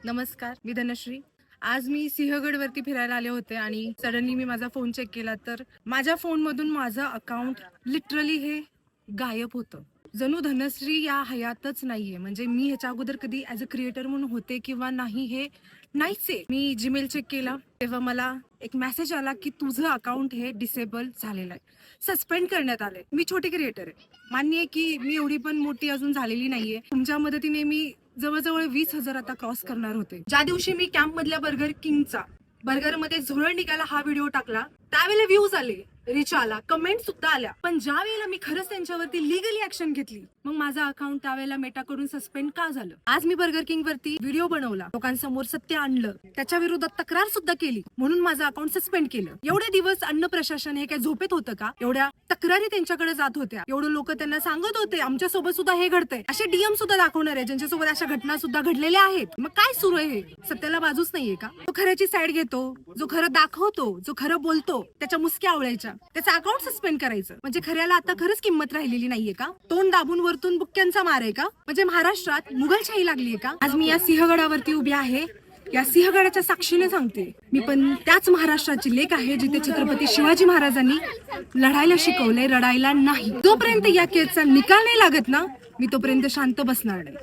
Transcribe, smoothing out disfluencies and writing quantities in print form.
नमस्कार, मी धनश्री. आज मी सिंहगडवरती फिरायला आले होते आणि सडनली मी माझा फोन चेक केला तर माझ्या फोनमधून माझं अकाउंट लिटरली हे गायब होतं. जणू धनश्री या हयातच नाहीये. म्हणजे मी ह्याच्या अगोदर कधी ॲज अ क्रिएटर म्हणून होते किंवा नाही हे नाहीच आहे. मी जीमेल चेक केला तेव्हा मला एक मेसेज आला की तुझं अकाउंट हे डिसेबल झालेलं आहे, सस्पेंड करण्यात आलंय. मी छोटी क्रिएटर आहे, मान्य आहे की मी एवढी पण मोठी अजून झालेली नाहीये. तुमच्या मदतीने मी जवळजवळ 20,000 आता क्रॉस करणार होते. ज्या दिवशी मी कॅम्प मधल्या बर्गर किंगचा बर्गरमध्ये झुरळ निघाला हा व्हिडिओ टाकला त्यावेळेला व्ह्यूज आले, रिच आला, कमेंट सुद्धा आल्या. पण ज्या वेळेला मी खरंच त्यांच्यावरती लिगली ऍक्शन घेतली मग माझं अकाउंट त्यावेळेला मेटाकडून सस्पेंड का झालं. आज मी बर्गर किंग वरती व्हिडिओ बनवला, लोकांसमोर सत्य आणलं, त्याच्या विरोधात तक्रार सुद्धा केली, म्हणून माझं अकाउंट सस्पेंड केलं. एवढे दिवस अन्न प्रशासन हे काय झोपेत होतं का? एवढ्या तक्रारी त्यांच्याकडे जात होत्या, एवढं लोक त्यांना सांगत होते आमच्या सोबत सुद्धा हे घडतंय. असे डीएम सुद्धा दाखवणार आहे ज्यांच्यासोबत अशा घटना सुद्धा घडलेल्या आहेत. मग काय सुरू आहे? सत्याला बाजूच नाहीये का? तो खऱ्याची साईड घेतो, जो खरं दाखवतो, जो खरं बोलतो त्याच्या मुसक्या आवळायच्या, त्याचं अकाउंट सस्पेंड करायचं. म्हणजे खऱ्याला आता खरंच किंमत राहिलेली नाहीये का? तोंड दाबून वरतून बुक्क्यांचा मार आहे का? म्हणजे महाराष्ट्रात मुघलशाही लागलीये का? आज मी या सिंहगडावरती उभी आहे. या सिंहगडाच्या साक्षीने सांगते, मी पण त्याच महाराष्ट्राची लेक आहे जिथे छत्रपती शिवाजी महाराजांनी लढायला शिकवले, रडायला नाही. जोपर्यंत या केसचा निकाल नाही लागत ना मी तोपर्यंत शांत बसणार नाही.